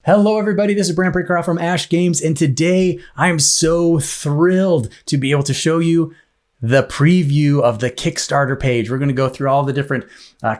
Hello everybody, this is Brand Breaker from Aesc Games, and today I am so thrilled to be able to show you the preview of the Kickstarter page. We're going to go through all the different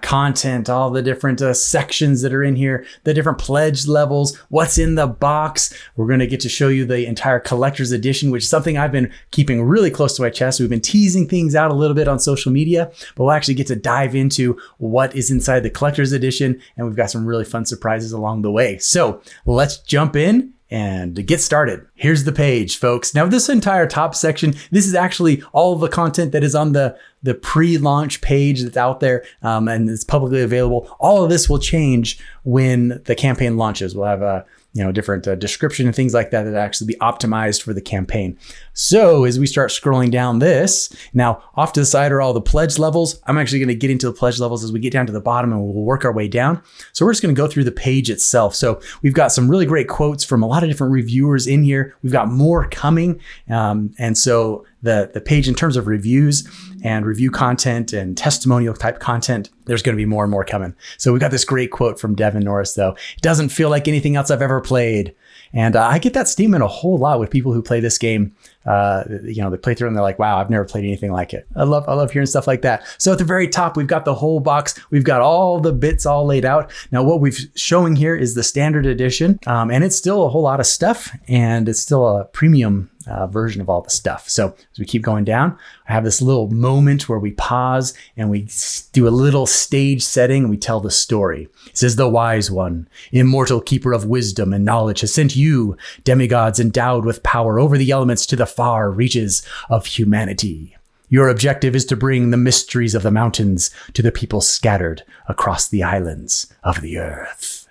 content, all the different sections that are in here, the different pledge levels, what's in the box. We're going to get to show you the entire collector's edition, which is something I've been keeping really close to my chest. We've been teasing things out a little bit on social media, but we'll actually get to dive into what is inside the collector's edition, and we've got some really fun surprises along the way. So let's jump in and get started. Here's the page, folks. Now this entire top section, this is actually all of the content that is on the pre-launch page that's out there and it's publicly available. All of this will change when the campaign launches. We'll have a different description and things like that that actually be optimized for the campaign. So as we start scrolling down this, now off to the side are all the pledge levels. I'm actually going to get into the pledge levels as we get down to the bottom, and we'll work our way down. So we're just going to go through the page itself. So we've got some really great quotes from a lot of different reviewers in here. We've got more coming. And so the page in terms of reviews and review content and testimonial type content, there's going to be more and more coming. So we got this great quote from Devin Norris, though. It doesn't feel like anything else I've ever played. And I get that statement a whole lot with people who play this game. They play through and they're like, wow, I've never played anything like it. I love hearing stuff like that. So at the very top, we've got the whole box. We've got all the bits all laid out. Now what we've showing here is the standard edition, and it's still a whole lot of stuff, and it's still a premium version of all the stuff. So as we keep going down, I have this little moment where we pause and we do a little stage setting and we tell the story. It says, the wise one, immortal keeper of wisdom and knowledge, has sent you, demigods endowed with power over the elements, to the far reaches of humanity. Your objective is to bring the mysteries of the mountains to the people scattered across the islands of the earth.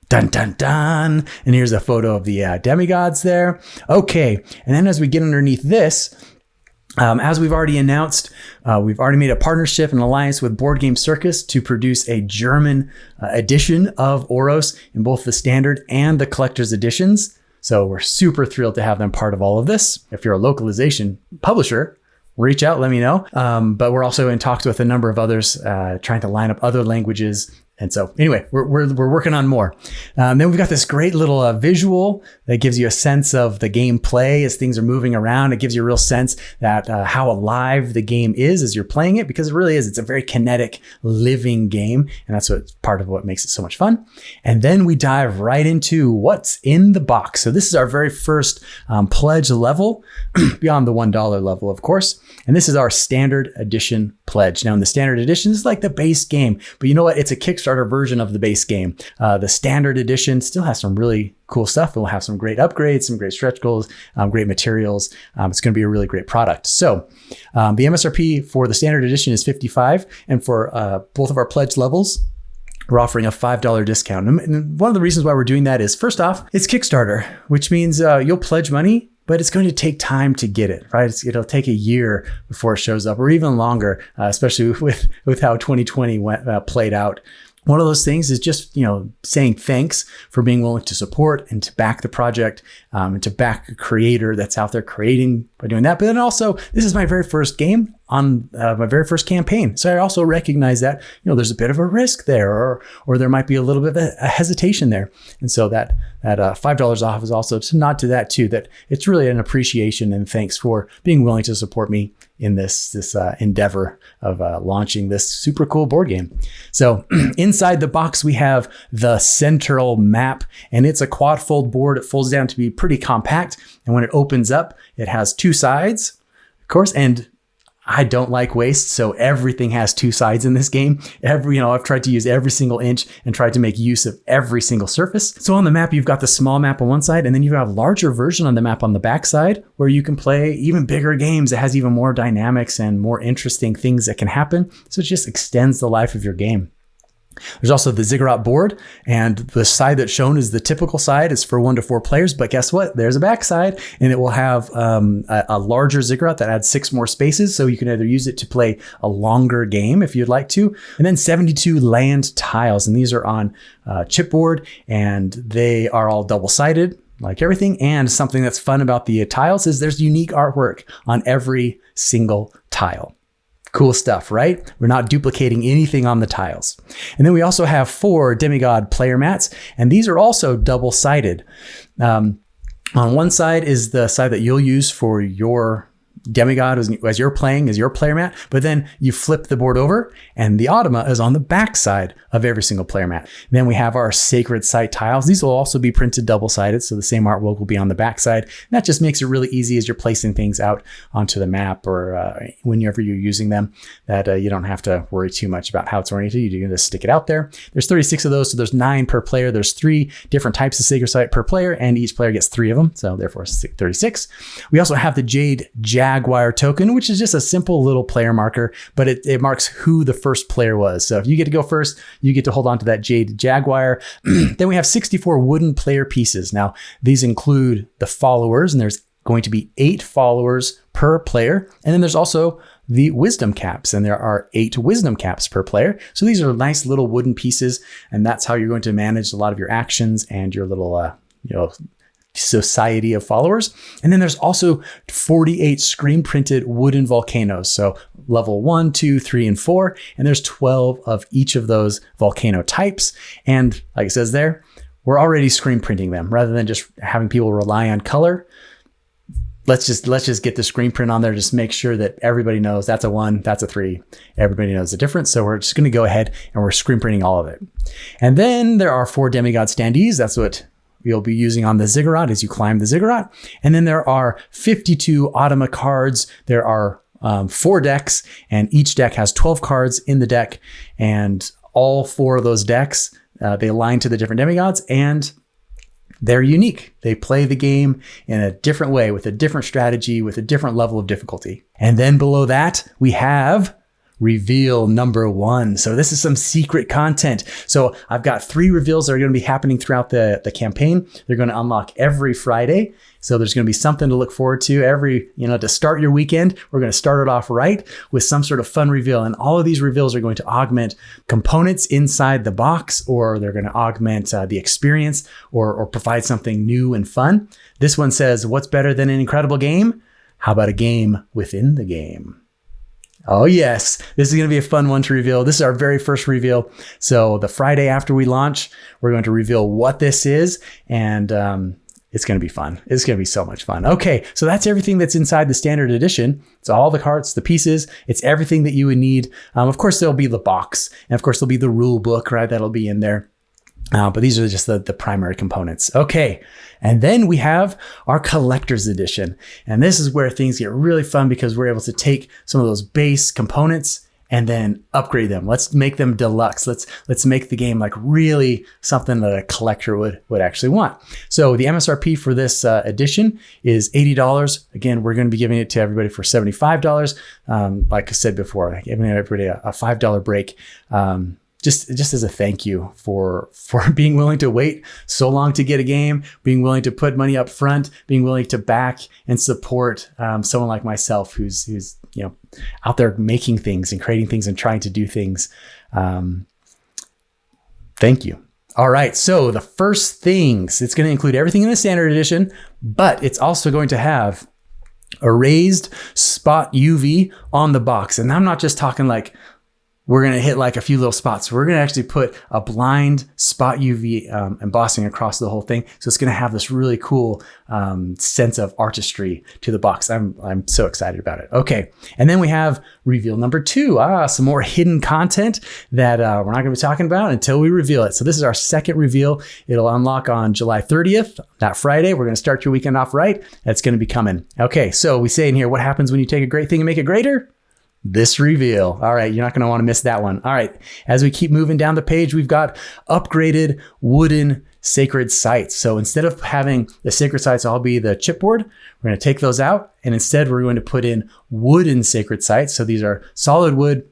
Dun, dun, dun. And here's a photo of the demigods there. Okay. And then as we get underneath this, as we've already announced, we've already made a partnership and alliance with Board Game Circus to produce a German edition of Oros in both the standard and the collector's editions. So we're super thrilled to have them part of all of this. If you're a localization publisher, reach out, let me know. But we're also in talks with a number of others, trying to line up other languages. And so anyway, we're working on more. Then we've got this great little visual that gives you a sense of the gameplay as things are moving around. It gives you a real sense that how alive the game is as you're playing it, because it really is. It's a very kinetic, living game. And that's part of what makes it so much fun. And then we dive right into what's in the box. So this is our very first pledge level, beyond the $1 level, of course. And this is our standard edition pledge. Now in the standard edition, this is like the base game, but you know what? It's a Kickstarter version of the base game. The standard edition still has some really cool stuff. It will have some great upgrades, some great stretch goals, great materials. It's going to be a really great product. So the MSRP for the standard edition is $55, and for both of our pledge levels, we're offering a $5 discount. And one of the reasons why we're doing that is, first off, it's Kickstarter, which means you'll pledge money, but it's going to take time to get it, right? It'll take a year before it shows up, or even longer, especially with how 2020 played out. One of those things is just, saying thanks for being willing to support and to back the project, and to back a creator that's out there creating by doing that. But then also, this is my very first game on my very first campaign. So I also recognize that, there's a bit of a risk there, or there might be a little bit of a hesitation there. And so that $5 off is also to nod to that too, that it's really an appreciation and thanks for being willing to support me in this endeavor of launching this super cool board game. So inside the box, we have the central map, and it's a quad fold board. It folds down to be pretty compact. And when it opens up, it has two sides, of course, and I don't like waste, so everything has two sides in this game. I've tried to use every single inch and tried to make use of every single surface. So on the map, you've got the small map on one side, and then you have a larger version on the map on the back side, where you can play even bigger games. It has even more dynamics and more interesting things that can happen. So it just extends the life of your game. There's also the ziggurat board, and the side that's shown is the typical side. It's for 1 to 4 players, but guess what? There's a back side, and it will have a larger ziggurat that adds 6 more spaces. So you can either use it to play a longer game if you'd like to. And then 72 land tiles, and these are on chipboard, and they are all double-sided, like everything. And something that's fun about the tiles is there's unique artwork on every single tile. Cool stuff, right? We're not duplicating anything on the tiles. And then we also have 4 demigod player mats, and these are also double-sided. On one side is the side that you'll use for your demigod as you're playing, as your player mat, but then you flip the board over and the automa is on the back side of every single player mat. And then we have our sacred site tiles. These will also be printed double-sided, so the same artwork will be on the back side. And that just makes it really easy as you're placing things out onto the map or whenever you're using them, that you don't have to worry too much about how it's oriented. You can just stick it out there. There's 36 of those, so there's 9 per player. There's 3 different types of sacred site per player, and each player gets 3 of them, so therefore 36. We also have the Jade Jaguar token, which is just a simple little player marker, but it marks who the first player was. So if you get to go first, you get to hold on to that Jade Jaguar. Then we have 64 wooden player pieces. Now, these include the followers, and there's going to be 8 followers per player. And then there's also the wisdom caps, and there are 8 wisdom caps per player. So these are nice little wooden pieces, and that's how you're going to manage a lot of your actions and your little, society of followers. And then there's also 48 screen printed wooden volcanoes. So level 1, 2, 3, and 4. And there's 12 of each of those volcano types. And like it says there, we're already screen printing them rather than just having people rely on color. Let's just get the screen print on there. Just make sure that everybody knows that's a 1, that's a 3. Everybody knows the difference. So we're just going to go ahead and we're screen printing all of it. And then there are 4 demigod standees. That's what you'll be using on the ziggurat as you climb the ziggurat. And then there are 52 automa cards. There are 4 decks, and each deck has 12 cards in the deck. And all 4 of those decks, they align to the different demigods, and they're unique. They play the game in a different way, with a different strategy, with a different level of difficulty. And then below that, we have reveal number 1. So this is some secret content. So I've got 3 reveals that are going to be happening throughout the campaign. They're going to unlock every Friday. So there's going to be something to look forward to to start your weekend. We're going to start it off right with some sort of fun reveal. And all of these reveals are going to augment components inside the box, or they're going to augment the experience or provide something new and fun. This one says, what's better than an incredible game? How about a game within the game? Oh yes, this is going to be a fun one to reveal. This is our very first reveal. So the Friday after we launch, we're going to reveal what this is, and it's going to be fun. It's going to be so much fun. Okay, so that's everything that's inside the standard edition. It's all the cards, the pieces. It's everything that you would need. Of course, there'll be the box, and of course, there'll be the rule book, right? That'll be in there. But these are just the primary components. Okay, and then we have our collector's edition. And this is where things get really fun because we're able to take some of those base components and then upgrade them. Let's make them deluxe. Let's make the game like really something that a collector would actually want. So the MSRP for this edition is $80. Again, we're going to be giving it to everybody for $75. Like I said before, giving everybody a $5 break. Just as a thank you for being willing to wait so long to get a game, being willing to put money up front, being willing to back and support someone like myself who's out there making things and creating things and trying to do things. Thank you. All right, so the first things, it's going to include everything in the standard edition, but it's also going to have a raised spot UV on the box. And I'm not just talking like we're going to hit like a few little spots. We're going to actually put a blind spot UV embossing across the whole thing. So it's going to have this really cool sense of artistry to the box. I'm so excited about it. Okay. And then we have reveal number 2. Some more hidden content that we're not going to be talking about until we reveal it. So this is our second reveal. It'll unlock on July 30th, that Friday. We're going to start your weekend off right. That's going to be coming. Okay. So we say in here, what happens when you take a great thing and make it greater? This reveal. All right, you're not going to want to miss that one. All right, as we keep moving down the page, we've got upgraded wooden sacred sites. So instead of having the sacred sites all be the chipboard, we're going to take those out, and instead we're going to put in wooden sacred sites. So these are solid wood.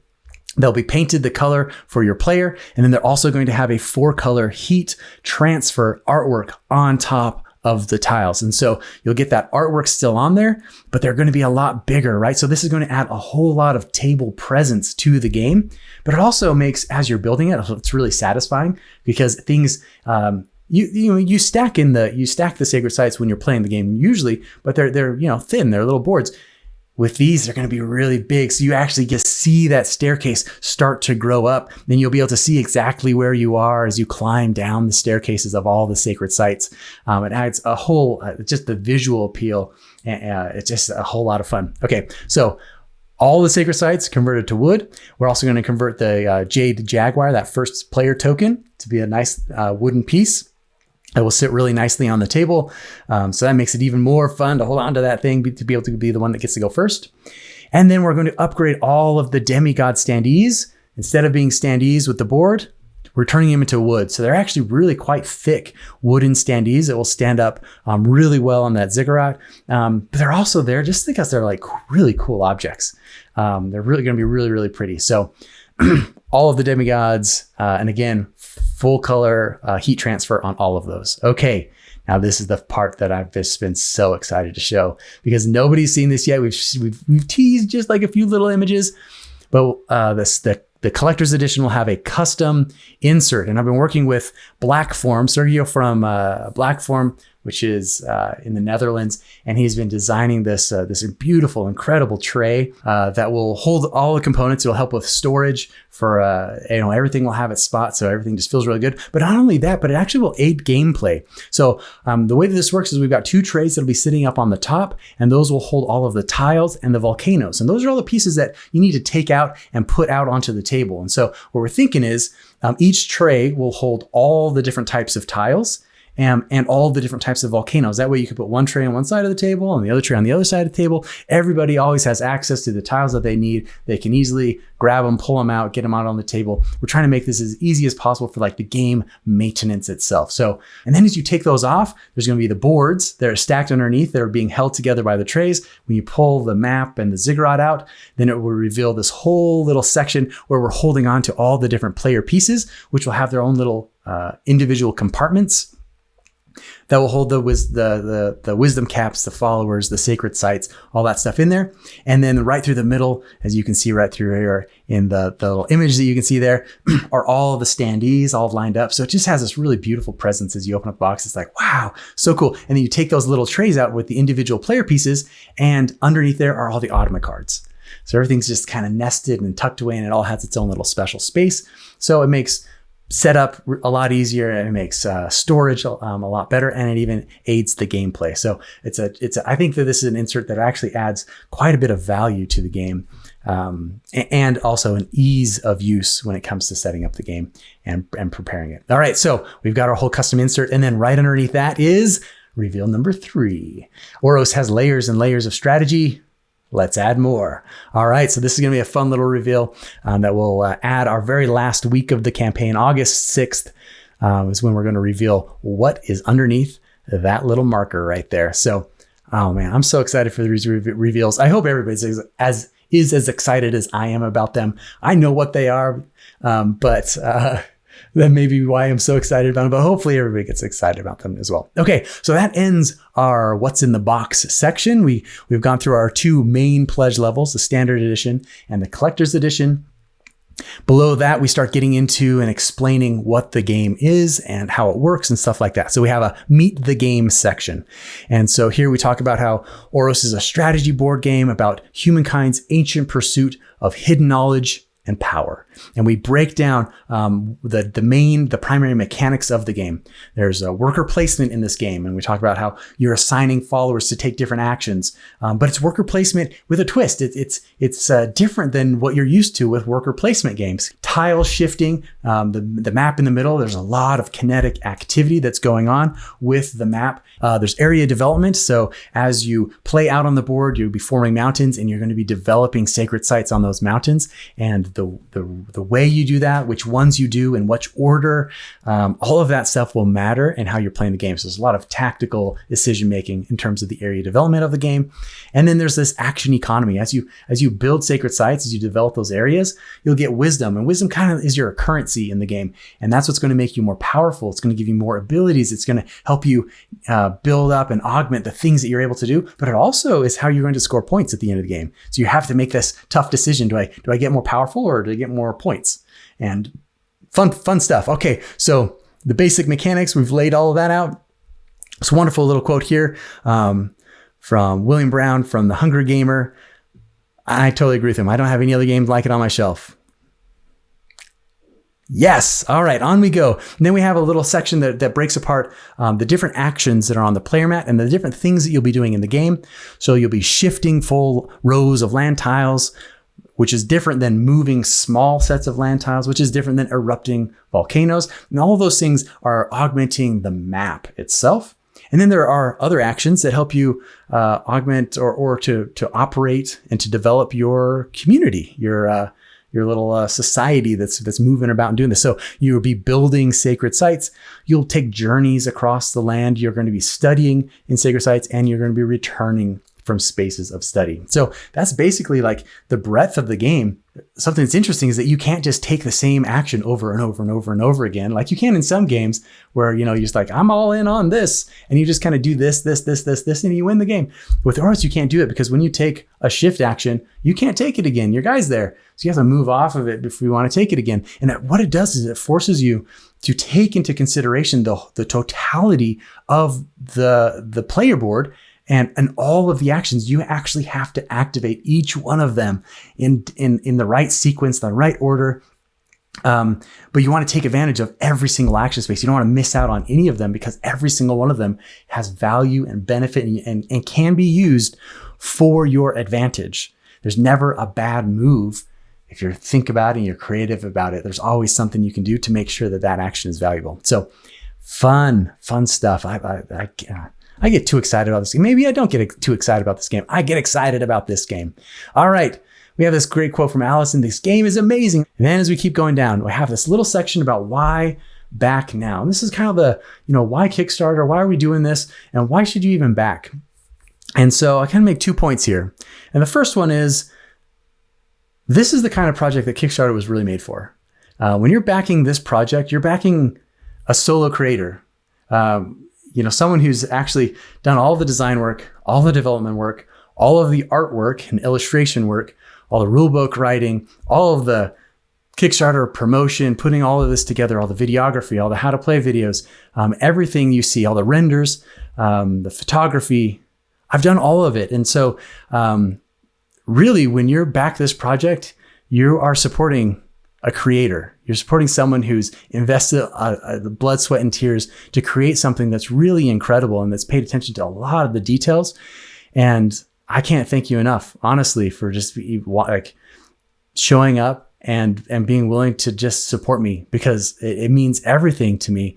They'll be painted the color for your player, and then they're also going to have a 4-color heat transfer artwork on top of the tiles. And so you'll get that artwork still on there, but they're going to be a lot bigger, right? So this is going to add a whole lot of table presence to the game, but it also makes, as you're building it, it's really satisfying because things, you stack the sacred sites when you're playing the game usually, but they're thin, they're little boards. with these, they're going to be really big. So you actually get to see that staircase start to grow up. Then you'll be able to see exactly where you are as you climb down the staircases of all the sacred sites. It adds a whole, just the visual appeal. It's just a whole lot of fun. Okay, so all the sacred sites converted to wood. We're also going to convert the Jade Jaguar, that first player token, to be a nice wooden piece. It will sit really nicely on the table. So that makes it even more fun to hold on to that thing, to be able to be the one that gets to go first. And then we're going to upgrade all of the demigod standees. Instead of being standees with the board, we're turning them into wood. So they're actually really quite thick wooden standees that will stand up really well on that ziggurat. But they're also there just because they're like really cool objects. They're really going to be really, really pretty. So all of the demigods, and again, full color heat transfer on all of those. Okay, now this is the part that I've just been so excited to show because nobody's seen this yet. We've teased just like a few little images, but the collector's edition will have a custom insert. And I've been working with Blackform, Sergio from Blackform, which is in the Netherlands. And he's been designing this beautiful, incredible tray that will hold all the components. It will help with storage for, everything will have its spot. So everything just feels really good. But not only that, but it actually will aid gameplay. So the way that this works is we've got 2 trays that'll be sitting up on the top, and those will hold all of the tiles and the volcanoes. And those are all the pieces that you need to take out and put out onto the table. And so what we're thinking is each tray will hold all the different types of tiles and all the different types of volcanoes. That way you can put one tray on one side of the table and the other tray on the other side of the table. Everybody always has access to the tiles that they need. They can easily grab them, pull them out, get them out on the table. We're trying to make this as easy as possible for like the game maintenance itself. So, and then as you take those off, there's going to be the boards that are stacked underneath that are being held together by the trays. When you pull the map and the ziggurat out, then it will reveal this whole little section where we're holding on to all the different player pieces, which will have their own little individual compartments that will hold the wisdom caps, the followers, the sacred sites, all that stuff in there. And then right through the middle, as you can see right through here in the little image that you can see there, are all the standees all lined up. So it just has this really beautiful presence as you open up the box. It's like, wow, so cool. And then you take those little trays out with the individual player pieces, and underneath there are all the Automa cards. So everything's just kind of nested and tucked away, and it all has its own little special space. So it makes setup a lot easier, and it makes storage a lot better, and it even aids the gameplay. So I think that this is an insert that actually adds quite a bit of value to the game, and also an ease of use when it comes to setting up the game and preparing it. All right, so we've got our whole custom insert, and then right underneath that is reveal number 3. Oros has layers and layers of strategy. Let's add more. All right, so this is going to be a fun little reveal that will add our very last week of the campaign. August 6th is when we're going to reveal what is underneath that little marker right there. So, oh man, I'm so excited for these reveals. I hope everybody's as excited as I am about them. I know what they are, but that may be why I'm so excited about them, but hopefully everybody gets excited about them as well. Okay, so that ends our What's in the Box section. We've gone through our 2 main pledge levels, the Standard Edition and the Collector's Edition. Below that, we start getting into and explaining what the game is and how it works and stuff like that. So we have a Meet the Game section. And so here we talk about how Oros is a strategy board game about humankind's ancient pursuit of hidden knowledge and power. And we break down the primary mechanics of the game. There's a worker placement in this game, and we talk about how you're assigning followers to take different actions, but it's worker placement with a twist. It's different than what you're used to with worker placement games. Tile shifting, the map in the middle, there's a lot of kinetic activity that's going on with the map. There's area development, so as you play out on the board, you'll be forming mountains, and you're going to be developing sacred sites on those mountains, and the way you do that, which ones you do, in which order, all of that stuff will matter in how you're playing the game. So there's a lot of tactical decision making in terms of the area development of the game. And then there's this action economy. As you build sacred sites, as you develop those areas, you'll get wisdom, and wisdom kind of is your currency in the game. And that's what's going to make you more powerful. It's going to give you more abilities. It's going to help you build up and augment the things that you're able to do. But it also is how you're going to score points at the end of the game. So you have to make this tough decision. Do I get more powerful, or do I get more points? And fun stuff. Okay, so the basic mechanics, we've laid all of that out. It's a wonderful little quote here from William Brown from The Hunger Gamer. I totally agree with him. I don't have any other games like it on my shelf. Yes. All right, on we go. And then we have a little section that breaks apart the different actions that are on the player mat and the different things that you'll be doing in the game. So you'll be shifting full rows of land tiles, which is different than moving small sets of land tiles, which is different than erupting volcanoes. And all of those things are augmenting the map itself. And then there are other actions that help you augment or to operate and to develop your community, your little society that's moving about and doing this. So you'll be building sacred sites. You'll take journeys across the land. You're going to be studying in sacred sites, and you're going to be returning from spaces of study. So that's basically like the breadth of the game. Something that's interesting is that you can't just take the same action over and over and over and over again, like you can in some games where, you're just like, I'm all in on this. And you just kind of do this, and you win the game. With Oros, you can't do it because when you take a shift action, you can't take it again. Your guy's there. So you have to move off of it before you want to take it again. And what it does is it forces you to take into consideration the totality of the player board and all of the actions. You actually have to activate each one of them in the right sequence, the right order. But you want to take advantage of every single action space. You don't want to miss out on any of them because every single one of them has value and benefit and can be used for your advantage. There's never a bad move. If you think about it and you're creative about it, there's always something you can do to make sure that action is valuable. So fun stuff. I get too excited about this game. Maybe I don't get too excited about this game. I get excited about this game. All right. We have this great quote from Allison. This game is amazing. And then as we keep going down, we have this little section about why back now. And this is kind of the, why Kickstarter? Why are we doing this? And why should you even back? And so I kind of make 2 points here. And the first one is, this is the kind of project that Kickstarter was really made for. When you're backing this project, you're backing a solo creator. Someone who's actually done all the design work, all the development work, all of the artwork and illustration work, all the rulebook writing, all of the Kickstarter promotion, putting all of this together, all the videography, all the how to play videos, everything you see, all the renders, the photography. I've done all of it. And so really, when you're back this project, you are supporting a creator. You're supporting someone who's invested the blood, sweat, and tears to create something that's really incredible and that's paid attention to a lot of the details. And I can't thank you enough, honestly, for just like showing up and being willing to just support me, because it means everything to me.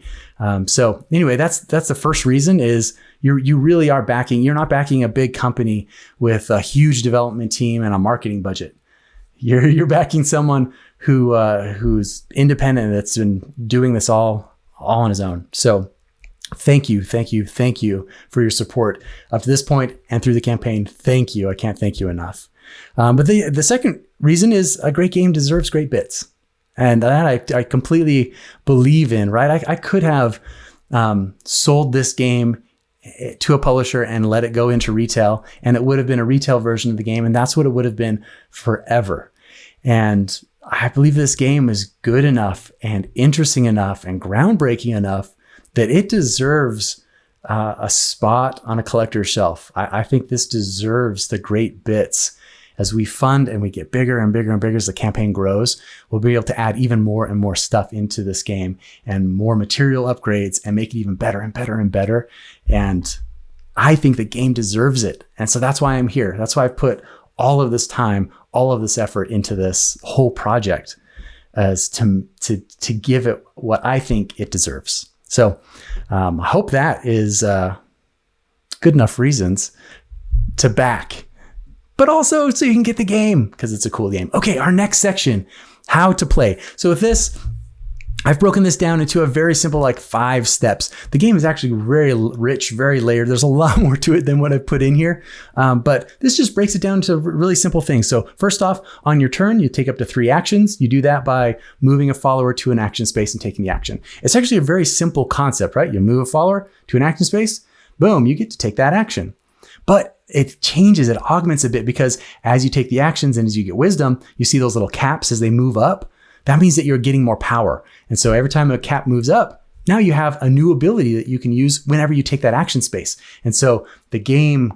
So anyway, that's the first reason is you really are backing. You're not backing a big company with a huge development team and a marketing budget. You're backing someone who's independent, that's been doing this all on his own. So thank you for your support up to this point and through the campaign. Thank you. I can't thank you enough. But the second reason is a great game deserves great bits. And that I completely believe in, right? I could have sold this game to a publisher and let it go into retail, and it would have been a retail version of the game, and that's what it would have been forever. And I believe this game is good enough and interesting enough and groundbreaking enough that it deserves a spot on a collector's shelf. I think this deserves the great bits. As we fund and we get bigger and bigger and bigger as the campaign grows, we'll be able to add even more and more stuff into this game and more material upgrades and make it even better and better and better. And I think the game deserves it. And so that's why I'm here. That's why I've put all of this time, all of this effort into this whole project, as to give it what I think it deserves. So I hope that is good enough reasons to back, but also so you can get the game, because it's a cool game. Okay, our next section, how to play. So with this, I've broken this down into a very simple, like 5 steps. The game is actually very rich, very layered. There's a lot more to it than what I've put in here. But this just breaks it down to really simple things. So first off, on your turn, you take up to 3 actions. You do that by moving a follower to an action space and taking the action. It's actually a very simple concept, right? You move a follower to an action space, boom, you get to take that action. But it changes, it augments a bit, because as you take the actions and as you get wisdom, you see those little caps as they move up. That means that you're getting more power. And so every time a cap moves up, now you have a new ability that you can use whenever you take that action space. And so the game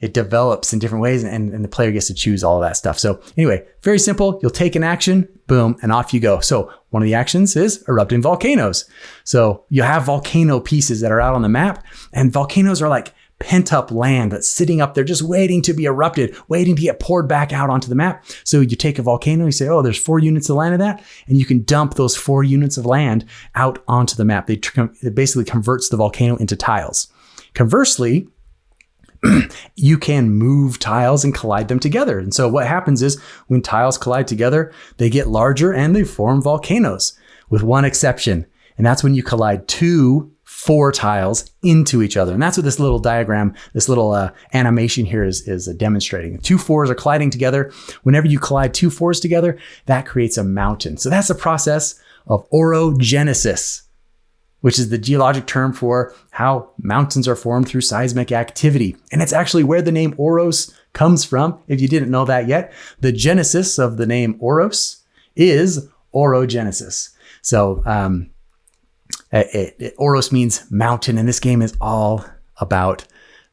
it develops in different ways, and the player gets to choose all of that stuff. So anyway, very simple. You'll take an action, boom, and off you go. So one of the actions is erupting volcanoes. So you have volcano pieces that are out on the map, and volcanoes are like pent up land that's sitting up there just waiting to be erupted, waiting to get poured back out onto the map. So you take a volcano, you say, oh, there's 4 units of land of that, and you can dump those 4 units of land out onto the map. It basically converts the volcano into tiles. Conversely, you can move tiles and collide them together. And so what happens is when tiles collide together, they get larger and they form volcanoes, with one exception. And that's when you collide 2 4 tiles into each other. And that's what this little diagram, this little animation here is demonstrating. 2 4s are colliding together. Whenever you collide 2 4s together, that creates a mountain. So that's the process of orogenesis, which is the geologic term for how mountains are formed through seismic activity. And it's actually where the name Oros comes from, if you didn't know that yet. The genesis of the name Oros is orogenesis. So Oros means mountain, and this game is all about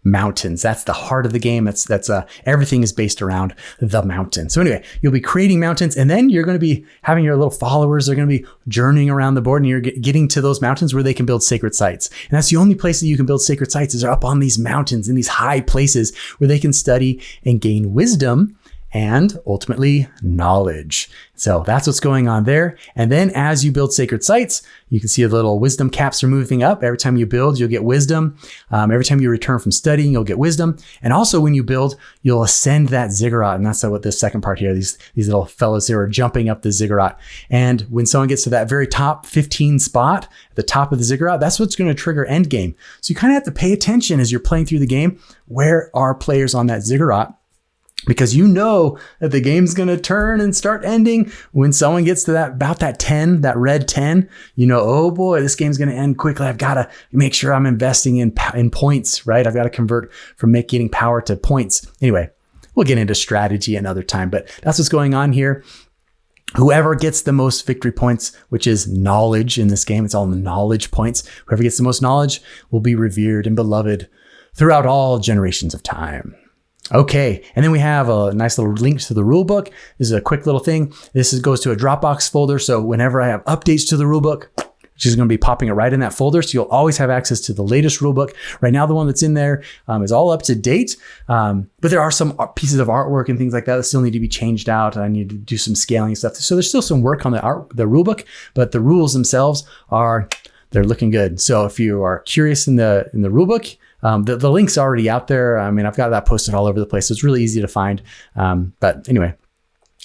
mountains. That's the heart of the game. That's everything is based around the mountain. So anyway, you'll be creating mountains, and then you're going to be having your little followers. They're going to be journeying around the board, and you're getting to those mountains where they can build sacred sites. And that's the only place that you can build sacred sites is up on these mountains in these high places where they can study and gain wisdom and ultimately knowledge. So that's what's going on there. And then as you build sacred sites, you can see the little wisdom caps are moving up. Every time you build, you'll get wisdom. Every time you return from studying, you'll get wisdom. And also when you build, you'll ascend that ziggurat. And that's what this second part here, these little fellows here are jumping up the ziggurat. And when someone gets to that very top 15 spot at the top of the ziggurat, that's what's going to trigger end game. So you kind of have to pay attention as you're playing through the game. Where are players on that ziggurat? Because you know that the game's going to turn and start ending when someone gets to about that 10, that red 10, you know, oh boy, this game's going to end quickly. I've got to make sure I'm investing in points, right? I've got to convert from getting power to points. Anyway, we'll get into strategy another time, but that's what's going on here. Whoever gets the most victory points, which is knowledge in this game, it's all knowledge points. Whoever gets the most knowledge will be revered and beloved throughout all generations of time. Okay, and then we have a nice little link to the rule book. This is a quick little thing. This goes to a Dropbox folder. So whenever I have updates to the rule book, which is going to be popping it right in that folder. So you'll always have access to the latest rule book. Right now, the one that's in there is all up to date. But there are some pieces of artwork and things like that still need to be changed out. I need to do some scaling and stuff. So there's still some work on the rule book, but the rules themselves they're looking good. So if you are curious in the rule book, the link's already out there. I mean, I've got that posted all over the place, so it's really easy to find. But anyway,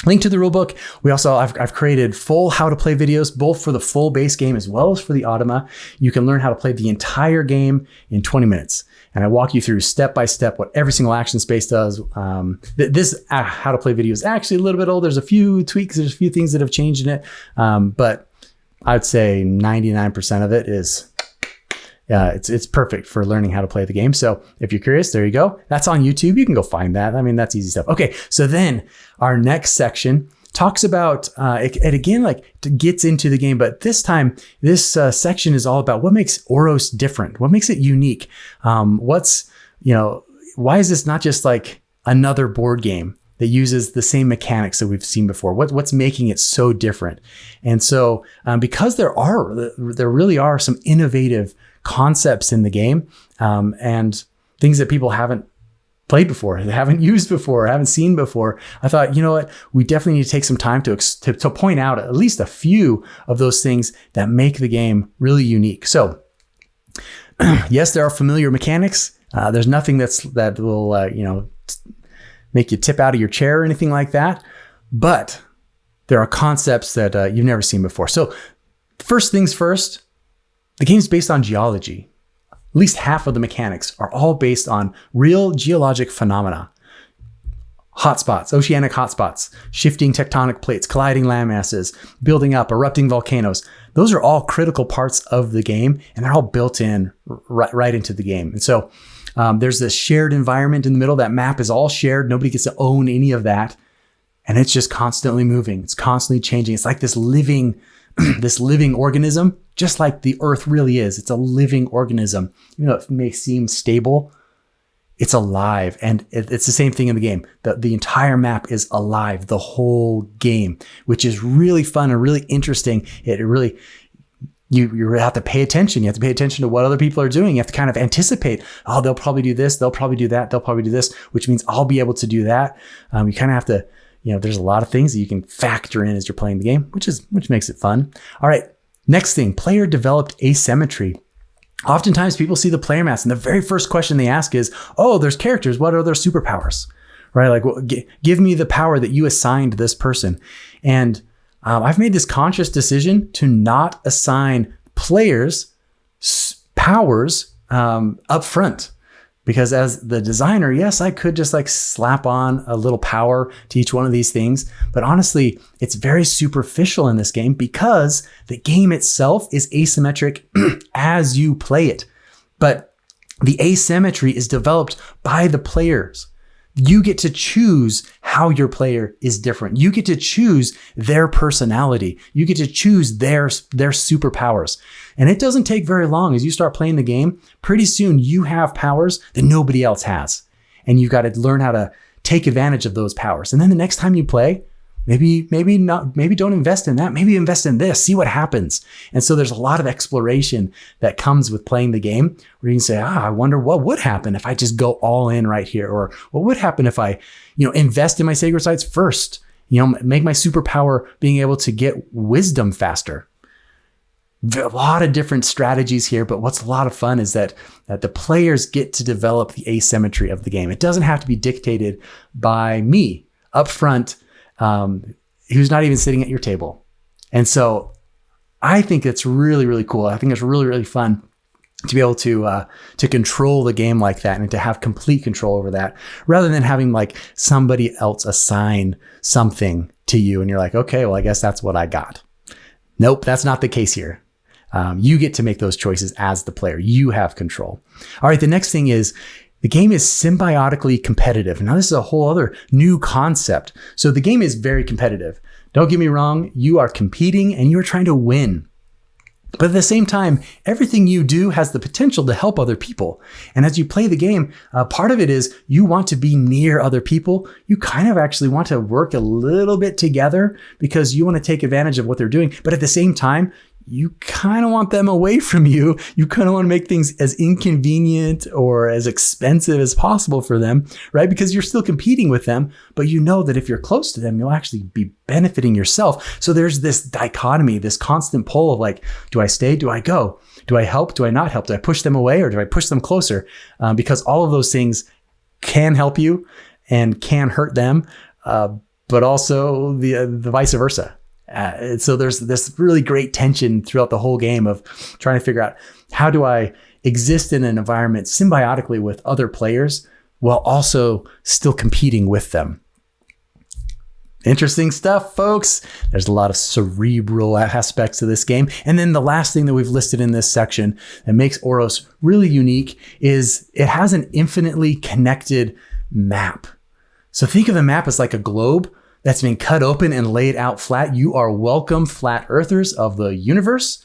link to the rulebook. We also, I've created full how to play videos, both for the full base game as well as for the Automa. You can learn how to play the entire game in 20 minutes. And I walk you through step by step what every single action space does. This how to play video is actually a little bit old. There's a few tweaks. There's a few things that have changed in it. But I'd say 99% of it is it's perfect for learning how to play the game. So if you're curious, there you go. That's on YouTube. You can go find that. I mean, that's easy stuff. Okay, so then our next section talks about, it again, like gets into the game, but this time, this section is all about what makes Oros different? What makes it unique? Why is this not just like another board game that uses the same mechanics that we've seen before? What's making it so different? And so because there really are some innovative concepts in the game and things that people haven't played before, they haven't used before, haven't seen before, I thought, you know what, we definitely need to take some time to point out at least a few of those things that make the game really unique. So yes, there are familiar mechanics. There's nothing that will make you tip out of your chair or anything like that, but there are concepts that you've never seen before. So first things first, the game's based on geology. At least half of the mechanics are all based on real geologic phenomena. Hotspots, oceanic hotspots, shifting tectonic plates, colliding land masses, building up, erupting volcanoes. Those are all critical parts of the game, and they're all built in right into the game. And so there's this shared environment in the middle. That map is all shared. Nobody gets to own any of that. And it's just constantly moving. It's constantly changing. It's like this living organism, just like the Earth really is. It's a living organism. Even though it may seem stable, it's alive. And it's the same thing in the game. The entire map is alive, the whole game, which is really fun and really interesting. It really, you have to pay attention. You have to pay attention to what other people are doing. You have to kind of anticipate, oh, they'll probably do this. They'll probably do that. They'll probably do this, which means I'll be able to do that. You kind of have to, there's a lot of things that you can factor in as you're playing the game, which makes it fun. All right. Next thing, player developed asymmetry. Oftentimes people see the player mats and the very first question they ask is, oh, there's characters. What are their superpowers? Right? Like, well, give me the power that you assigned this person. And I've made this conscious decision to not assign players powers up front. Because as the designer, yes, I could just like slap on a little power to each one of these things. But honestly, it's very superficial in this game because the game itself is asymmetric as you play it. But the asymmetry is developed by the players. You get to choose how your player is different. You get to choose their personality. You get to choose their superpowers. And it doesn't take very long as you start playing the game. Pretty soon you have powers that nobody else has. And you've got to learn how to take advantage of those powers. And then the next time you play, maybe don't invest in that. Maybe invest in this, see what happens. And so there's a lot of exploration that comes with playing the game where you can say, I wonder what would happen if I just go all in right here. Or what would happen if I, invest in my sacred sites first, make my superpower being able to get wisdom faster. A lot of different strategies here, but what's a lot of fun is that the players get to develop the asymmetry of the game. It doesn't have to be dictated by me up front, who's not even sitting at your table. And so I think it's really, really cool. I think it's really, really fun to be able to control the game like that and to have complete control over that rather than having like somebody else assign something to you. And you're like, okay, well, I guess that's what I got. Nope, that's not the case here. You get to make those choices as the player. You have control. All right. The next thing is the game is symbiotically competitive. Now, this is a whole other new concept. So the game is very competitive. Don't get me wrong. You are competing and you're trying to win. But at the same time, everything you do has the potential to help other people. And as you play the game, part of it is you want to be near other people. You kind of actually want to work a little bit together because you want to take advantage of what they're doing. But at the same time, you kind of want them away from you. You kind of want to make things as inconvenient or as expensive as possible for them, right? Because you're still competing with them, but you know that if you're close to them, you'll actually be benefiting yourself. So there's this dichotomy, this constant pull of like, do I stay? Do I go? Do I help? Do I not help? Do I push them away or do I push them closer? Because all of those things can help you and can hurt them, but also the vice versa. So there's this really great tension throughout the whole game of trying to figure out how do I exist in an environment symbiotically with other players while also still competing with them. Interesting stuff, folks. There's a lot of cerebral aspects to this game. And then the last thing that we've listed in this section that makes Oros really unique is it has an infinitely connected map. So think of the map as like a globe that's been cut open and laid out flat. You are welcome, flat earthers of the universe.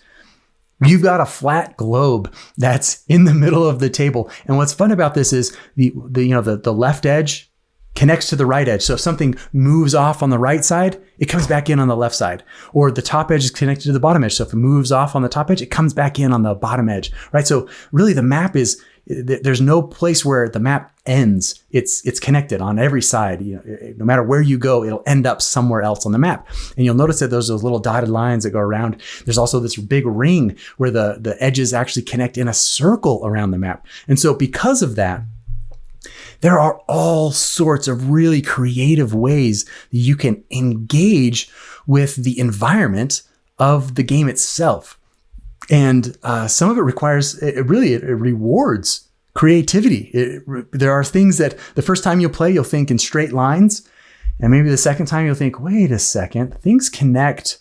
You've got a flat globe that's in the middle of the table. And what's fun about this is the left edge connects to the right edge. So if something moves off on the right side, it comes back in on the left side. Or the top edge is connected to the bottom edge. So if it moves off on the top edge, it comes back in on the bottom edge, right? So really the map is, there's no place where the map ends. It's connected on every side. No matter where you go, it'll end up somewhere else on the map. And you'll notice that there's those little dotted lines that go around. There's also this big ring where the edges actually connect in a circle around the map. And so because of that, there are all sorts of really creative ways that you can engage with the environment of the game itself. And some of it requires, it rewards creativity. There are things that the first time you play, you'll think in straight lines. And maybe the second time you'll think, wait a second, things connect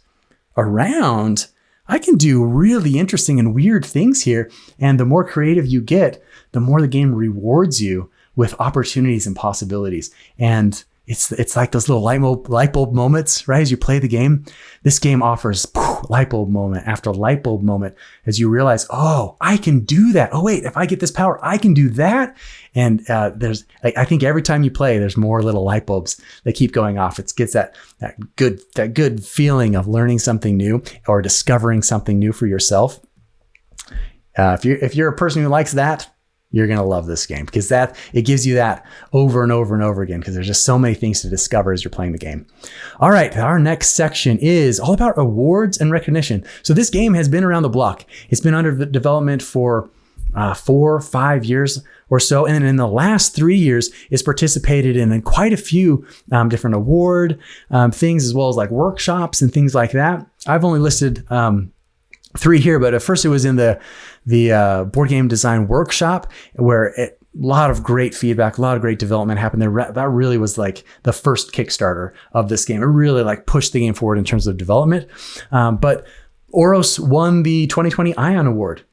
around. I can do really interesting and weird things here. And the more creative you get, the more the game rewards you with opportunities and possibilities. And it's like those little light bulb moments, right? As you play the game, this game offers light bulb moment after light bulb moment as you realize, oh, I can do that. Oh, wait, if I get this power, I can do that. And there's, I think every time you play, there's more little light bulbs that keep going off. It gets that good feeling of learning something new or discovering something new for yourself. If you're a person who likes that, you're going to love this game because it gives you that over and over and over again because there's just so many things to discover as you're playing the game. All right, our next section is all about awards and recognition. So this game has been around the block. It's been under development for 4 or 5 years or so. And then in the last 3 years, it's participated in quite a few different award things, as well as like workshops and things like that. I've only listed 3 here, but at first it was in the board game design workshop where a lot of great feedback, a lot of great development happened there. That really was like the first Kickstarter of this game. It really like pushed the game forward in terms of development. But Oros won the 2020 Ion Award.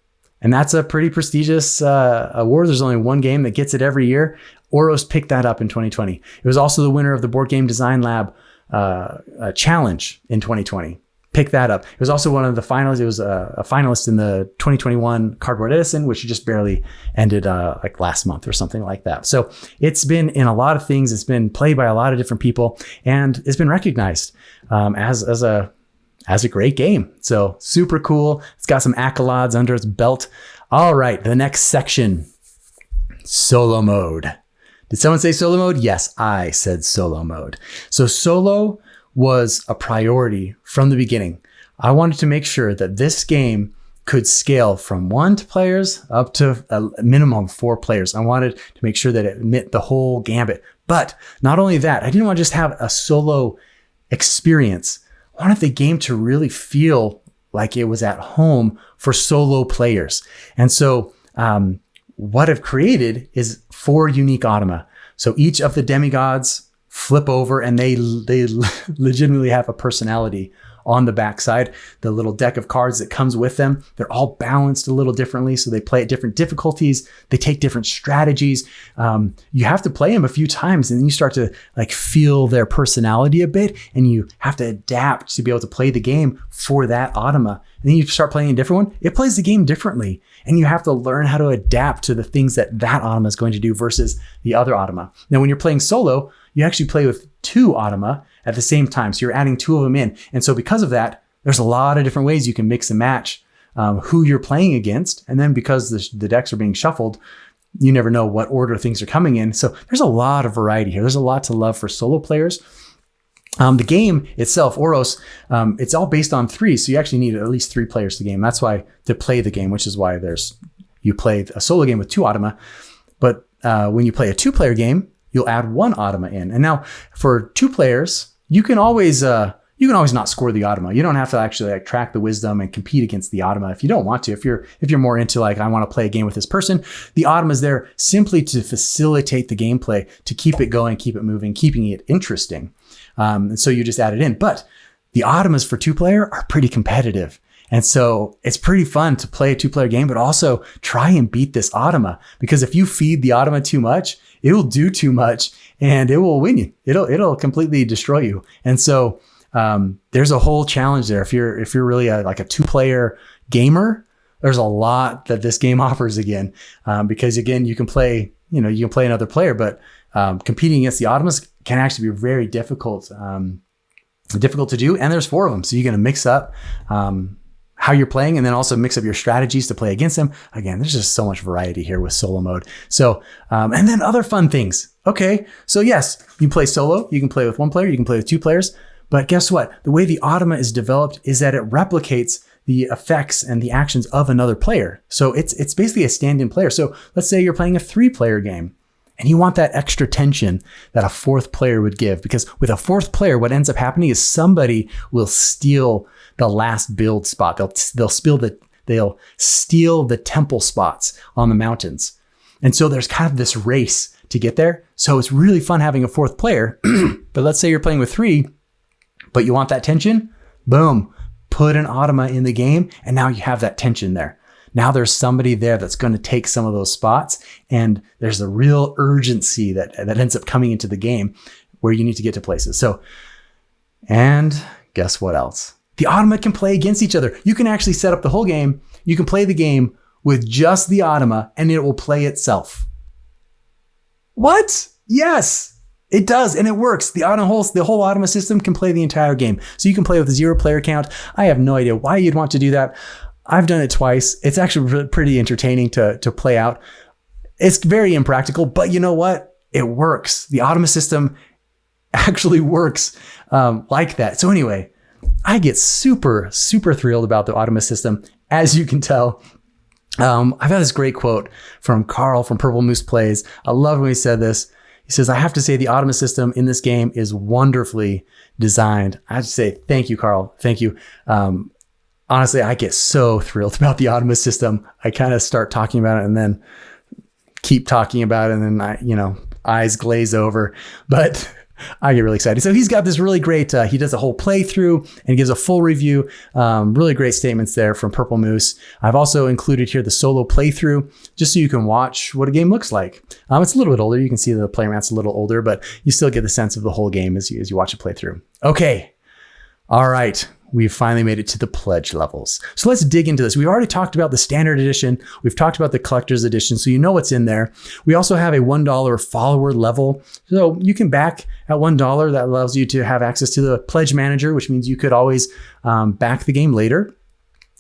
And that's a pretty prestigious award. There's only one game that gets it every year. Oros picked that up in 2020. It was also the winner of the Board Game Design Lab Challenge in 2020. Pick that up. It was also one of the finalists. It was a finalist in the 2021 Cardboard Edison, which just barely ended like last month or something like that. So it's been in a lot of things. It's been played by a lot of different people, and it's been recognized as a great game. So super cool. It's got some accolades under its belt. All right, the next section, solo mode. Did someone say solo mode? Yes, I said solo mode. So solo was a priority from the beginning. I wanted to make sure that this game could scale from 1 players up to a minimum 4 players. I wanted to make sure that it met the whole gambit. But not only that, I didn't want to just have a solo experience. I wanted the game to really feel like it was at home for solo players. And so what I've created is 4 unique automa. So each of the demigods flip over and they legitimately have a personality on the backside. The little deck of cards that comes with them, they're all balanced a little differently. So they play at different difficulties. They take different strategies. You have to play them a few times and then you start to like feel their personality a bit and you have to adapt to be able to play the game for that automa. And then you start playing a different one. It plays the game differently. And you have to learn how to adapt to the things that automa is going to do versus the other automa. Now, when you're playing solo, you actually play with 2 automa at the same time. So you're adding 2 of them in. And so because of that, there's a lot of different ways you can mix and match who you're playing against. And then because the decks are being shuffled, you never know what order things are coming in. So there's a lot of variety here. There's a lot to love for solo players. The game itself, Oros, it's all based on 3. So you actually need at least 3 players to game. That's why to play the game, which is why you play a solo game with 2 automa. But when you play a 2-player game, you'll add 1 automa in. And now for 2 players, you can always not score the automa. You don't have to actually like track the wisdom and compete against the automa if you don't want to. If you're more into like, I want to play a game with this person, the automa is there simply to facilitate the gameplay, to keep it going, keep it moving, keeping it interesting. And so you just add it in. But the automas for 2-player are pretty competitive. And so it's pretty fun to play a 2-player game, but also try and beat this automa, because if you feed the automa too much, it will do too much and it will win you. It'll completely destroy you. And so there's a whole challenge there. If you're really like a 2-player gamer, there's a lot that this game offers again, because again, you can play another player, but competing against the automas can actually be very difficult to do. And there's 4 of them. So you're going to mix up how you're playing and then also mix up your strategies to play against them. Again, there's just so much variety here with solo mode. So, and then other fun things. Okay. So yes, you play solo, you can play with 1 player, you can play with 2 players, but guess what? The way the automa is developed is that it replicates the effects and the actions of another player. So it's basically a stand-in player. So let's say you're playing a 3-player game and you want that extra tension that a 4th player would give, because with a 4th player, what ends up happening is somebody will steal the last build spot. They'll steal the temple spots on the mountains. And so there's kind of this race to get there. So it's really fun having a 4th player, but let's say you're playing with 3, but you want that tension, boom, put an automa in the game. And now you have that tension there. Now there's somebody there that's going to take some of those spots. And there's a real urgency that ends up coming into the game where you need to get to places. So, and guess what else? The automa can play against each other. You can actually set up the whole game. You can play the game with just the automa and it will play itself. What? Yes, it does. And it works. The whole automa system can play the entire game. So you can play with a 0 player count. I have no idea why you'd want to do that. I've done it twice. It's actually pretty entertaining to play out. It's very impractical, but you know what? It works. The automa system actually works like that. So anyway, I get super, super thrilled about the automa system. As you can tell, I've got this great quote from Carl from Purple Moose Plays. I love when he said this. He says, I have to say the automa system in this game is wonderfully designed. I have to say, thank you, Carl. Thank you. Honestly, I get so thrilled about the automa system. I kind of start talking about it and then keep talking about it. And then eyes glaze over, but I get really excited. So he's got this really great, he does a whole playthrough and gives a full review. Really great statements there from Purple Moose. I've also included here the solo playthrough just so you can watch what a game looks like. It's a little bit older. You can see the player mat's a little older, but you still get the sense of the whole game as you watch a playthrough. Okay. All right. We've finally made it to the pledge levels. So let's dig into this. We've already talked about the standard edition. We've talked about the collector's edition, so you know what's in there. We also have a $1 follower level. So you can back at $1. That allows you to have access to the pledge manager, which means you could always back the game later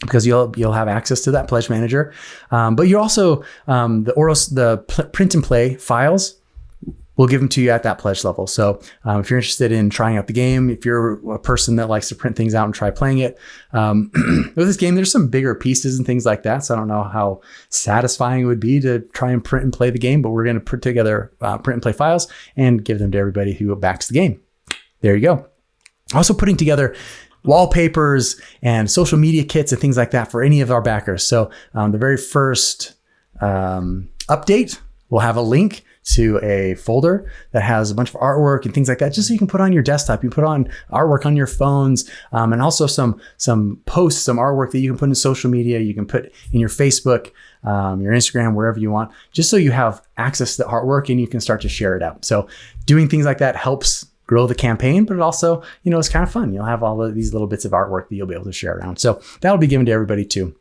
because you'll have access to that pledge manager. But you're also, the print and play files, we'll give them to you at that pledge level. So if you're interested in trying out the game, if you're a person that likes to print things out and try playing it, with this game, there's some bigger pieces and things like that. So I don't know how satisfying it would be to try and print and play the game, but we're going to put together print and play files and give them to everybody who backs the game. There you go. Also putting together wallpapers and social media kits and things like that for any of our backers. So the very first update will have a link to a folder that has a bunch of artwork and things like that, just so you can put on your desktop. You put on artwork on your phones, and also some posts, some artwork that you can put in social media. You can put in your Facebook, your Instagram, wherever you want, just so you have access to the artwork and you can start to share it out. So doing things like that helps grow the campaign, but it also, it's kind of fun. You'll have all of these little bits of artwork that you'll be able to share around. So that'll be given to everybody too.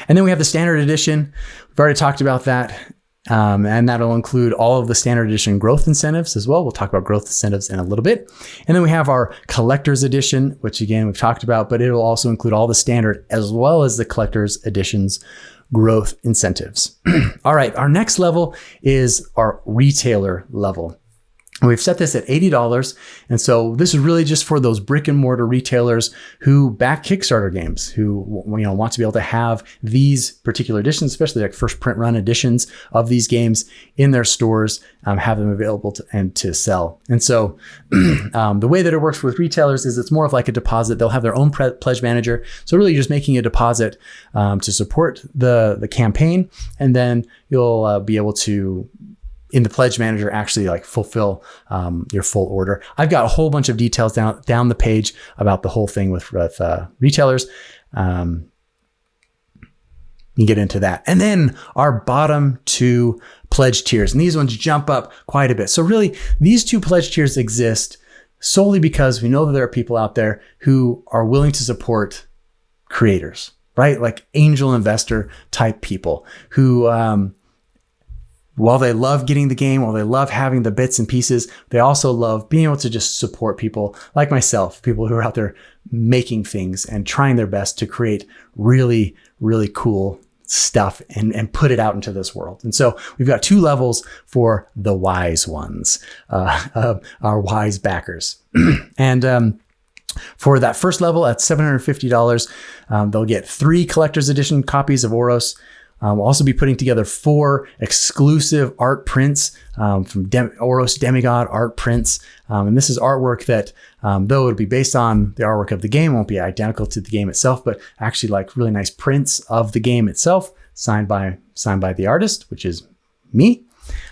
And then we have the standard edition. We've already talked about that. And that'll include all of the standard edition growth incentives as well. We'll talk about growth incentives in a little bit. And then we have our collector's edition, which again, we've talked about, but it'll also include all the standard as well as the collector's edition's growth incentives. All right. Our next level is our retailer level. We've set this at $80. And so this is really just for those brick and mortar retailers who back Kickstarter games, who want to be able to have these particular editions, especially like first print run editions of these games in their stores, have them available to sell. And so the way that it works with retailers is it's more of like a deposit. They'll have their own pledge manager. So really just making a deposit to support the campaign. And then you'll be able to, in the pledge manager, actually like fulfill your full order. I've got a whole bunch of details down the page about the whole thing with retailers. You can get into that. And then our bottom two pledge tiers, and these ones jump up quite a bit. So really, these two pledge tiers exist solely because we know that there are people out there who are willing to support creators, right? Like angel investor type people who, while they love getting the game, while they love having the bits and pieces, they also love being able to just support people like myself, people who are out there making things and trying their best to create really, really cool stuff and put it out into this world. And so we've got two levels for the wise ones, our wise backers. And for that first level at $750, they'll get 3 collector's edition copies of Oros. We'll also be putting together 4 exclusive art prints from Oros Demigod art prints. And this is artwork that, though it would be based on the artwork of the game, won't be identical to the game itself, but actually like really nice prints of the game itself, signed by the artist, which is me.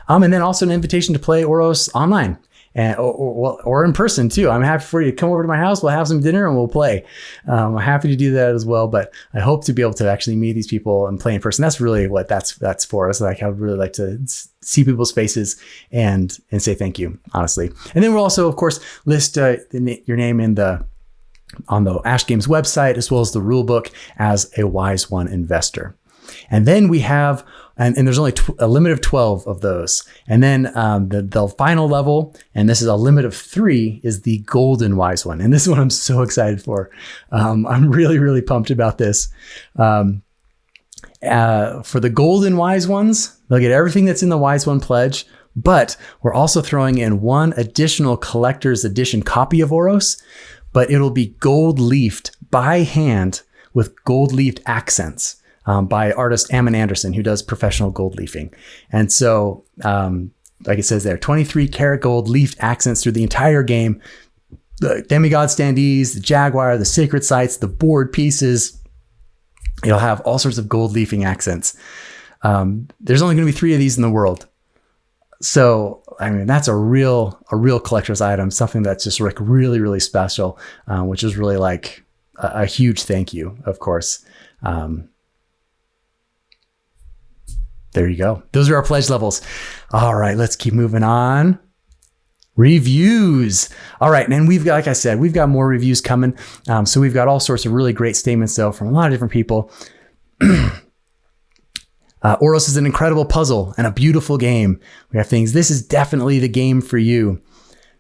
And then also an invitation to play Oros online. or in person too. I'm happy for you to come over to my house. We'll have some dinner and we'll play. I'm happy to do that as well. But I hope to be able to actually meet these people and play in person. That's really what that's for us. Like I would really like to see people's faces and say thank you, honestly. And then we'll also, of course, list your name on the Ask Games website, as well as the rule book as a Wise One investor. And then we have, and there's only a limit of 12 of those. And then the final level, and this is a limit of 3, is the Golden Wise One. And this is what I'm so excited for. I'm really, really pumped about this. For the Golden Wise Ones, they'll get everything that's in the Wise One pledge, but we're also throwing in one additional collector's edition copy of Oros, but it'll be gold leafed by hand with gold leafed accents by artist Ammon Anderson, who does professional gold leafing. And so, like it says there, 23 karat gold leafed accents through the entire game. The demigod standees, the jaguar, the sacred sites, the board pieces. It'll have all sorts of gold leafing accents. There's only going to be 3 of these in the world. So, I mean, that's a real collector's item, something that's just like really, really special, which is really like a huge thank you, of course. There you go. Those are our pledge levels. All right, let's keep moving on. Reviews. All right, and we've got, like I said, we've got more reviews coming. So we've got all sorts of really great statements, though, from a lot of different people. Oros is an incredible puzzle and a beautiful game. We have things. This is definitely the game for you.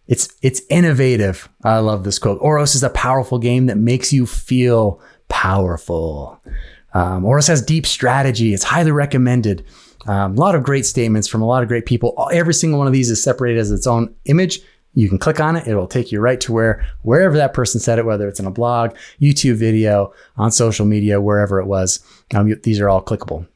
It's innovative. I love this quote. Oros is a powerful game that makes you feel powerful. Oros has deep strategy. It's highly recommended. A lot of great statements from a lot of great people. Every single one of these is separated as its own image. You can click on it. It'll take you right to wherever that person said it, whether it's in a blog, YouTube video, on social media, wherever it was. These are all clickable.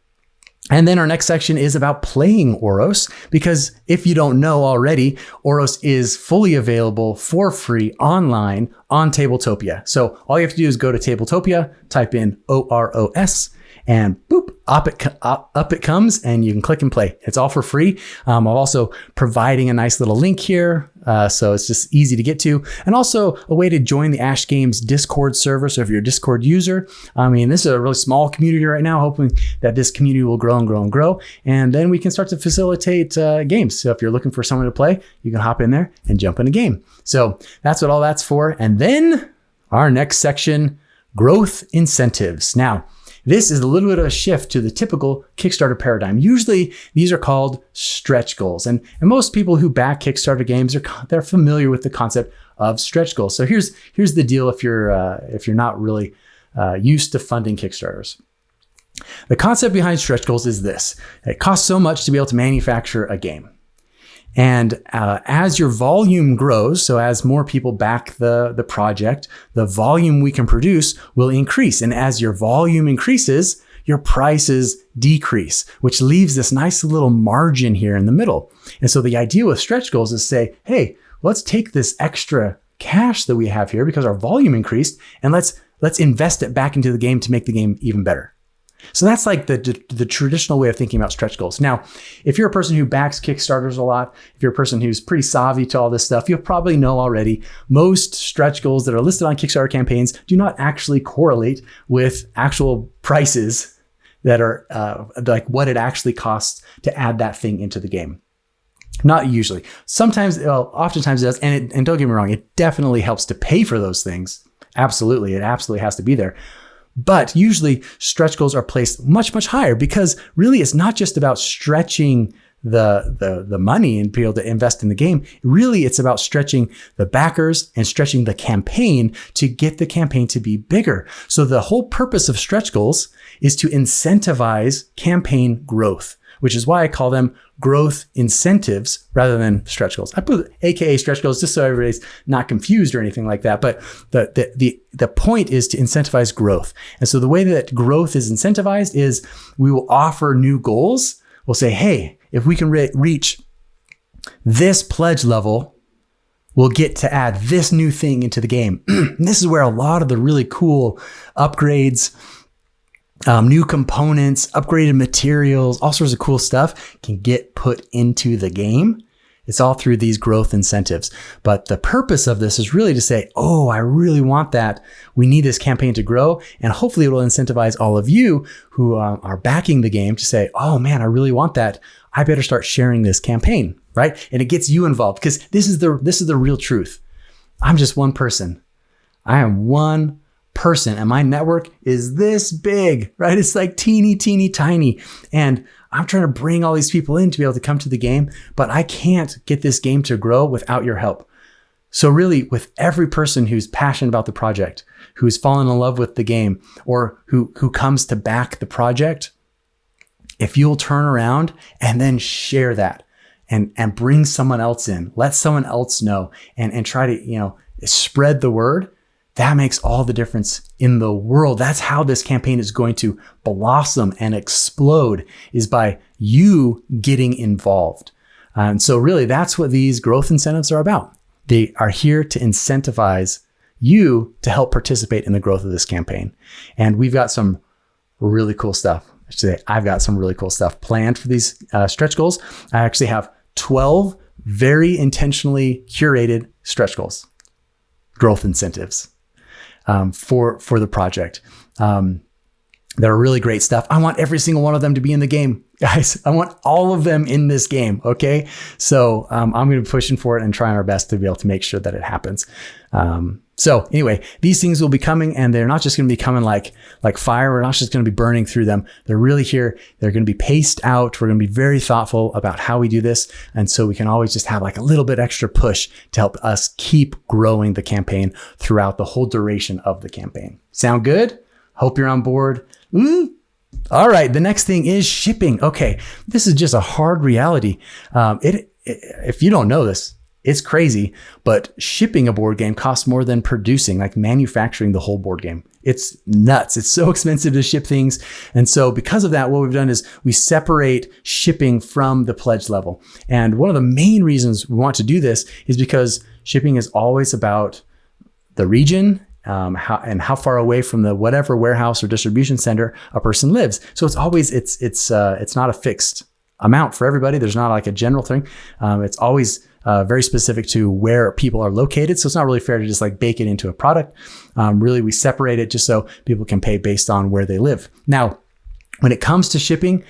And then our next section is about playing Oros, because if you don't know already, Oros is fully available for free online on Tabletopia. So all you have to do is go to Tabletopia, type in OROS, and boop, up it comes, and you can click and play. It's all for free. I'm also providing a nice little link here, so it's just easy to get to, and also a way to join the Ask Games Discord server. So if you're a Discord user, I mean, this is a really small community right now, hoping that this community will grow and grow and grow, and then we can start to facilitate games. So if you're looking for someone to play, you can hop in there and jump in a game. So that's what all that's for. And then our next section, growth incentives. Now, this is a little bit of a shift to the typical Kickstarter paradigm. Usually these are called stretch goals. And most people who back Kickstarter games they're familiar with the concept of stretch goals. So here's the deal if you're not really used to funding Kickstarters. The concept behind stretch goals is this. It costs so much to be able to manufacture a game. And as your volume grows, so as more people back the project, the volume we can produce will increase. And as your volume increases, your prices decrease, which leaves this nice little margin here in the middle. And so the idea with stretch goals is say, hey, let's take this extra cash that we have here because our volume increased, and let's invest it back into the game to make the game even better. So that's like the traditional way of thinking about stretch goals. Now, if you're a person who backs Kickstarters a lot, if you're a person who's pretty savvy to all this stuff, you'll probably know already most stretch goals that are listed on Kickstarter campaigns do not actually correlate with actual prices that are like what it actually costs to add that thing into the game. Not usually. Sometimes, oftentimes it does. And don't get me wrong, it definitely helps to pay for those things. Absolutely. It absolutely has to be there. But usually stretch goals are placed much, much higher because really it's not just about stretching the money and be able to invest in the game. Really, it's about stretching the backers and stretching the campaign to get the campaign to be bigger. So the whole purpose of stretch goals is to incentivize campaign growth, which is why I call them growth incentives rather than stretch goals. I put AKA stretch goals just so everybody's not confused or anything like that. But the point is to incentivize growth. And so the way that growth is incentivized is we will offer new goals. We'll say, hey, if we can reach this pledge level, we'll get to add this new thing into the game. And this is where a lot of the really cool upgrades, new components, upgraded materials, all sorts of cool stuff can get put into the game. It's all through these growth incentives. But the purpose of this is really to say, oh, I really want that. We need this campaign to grow. And hopefully it will incentivize all of you who are backing the game to say, oh man, I really want that. I better start sharing this campaign, right? And it gets you involved because this is the real truth. I'm just one person. I am one person and my network is this big, right? It's like teeny tiny. And I'm trying to bring all these people in to be able to come to the game, but I can't get this game to grow without your help. So really, with every person who's passionate about the project, who's fallen in love with the game, or who comes to back the project, if you'll turn around and then share that and bring someone else in, let someone else know and try to, spread the word, that makes all the difference in the world. That's how this campaign is going to blossom and explode, is by you getting involved. And so really that's what these growth incentives are about. They are here to incentivize you to help participate in the growth of this campaign. And we've got some really cool stuff. I've got some really cool stuff planned for these stretch goals. I actually have 12 very intentionally curated stretch goals, growth incentives for the project. They're really great stuff. I want every single one of them to be in the game, guys. I want all of them in this game. Okay. So I'm going to be pushing for it and trying our best to be able to make sure that it happens. So anyway, these things will be coming, and they're not just going to be coming like fire. We're not just going to be burning through them. They're really here. They're going to be paced out. We're going to be very thoughtful about how we do this. And so we can always just have like a little bit extra push to help us keep growing the campaign throughout the whole duration of the campaign. Sound good? Hope you're on board. All right. The next thing is shipping. Okay. This is just a hard reality. If you don't know this, it's crazy, but shipping a board game costs more than producing, like manufacturing the whole board game. It's nuts. It's so expensive to ship things. And so because of that, what we've done is we separate shipping from the pledge level. And one of the main reasons we want to do this is because shipping is always about the region, how far away from the whatever warehouse or distribution center a person lives. So it's always, it's not a fixed amount for everybody. There's not like a general thing. It's always very specific to where people are located. So it's not really fair to just like bake it into a product. Really, we separate it just so people can pay based on where they live. Now, when it comes to shipping,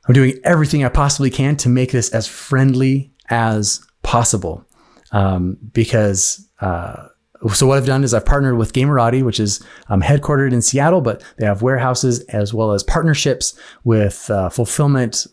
I'm doing everything I possibly can to make this as friendly as possible. So what I've done is I've partnered with Gamerati, which is headquartered in Seattle, but they have warehouses as well as partnerships with fulfillment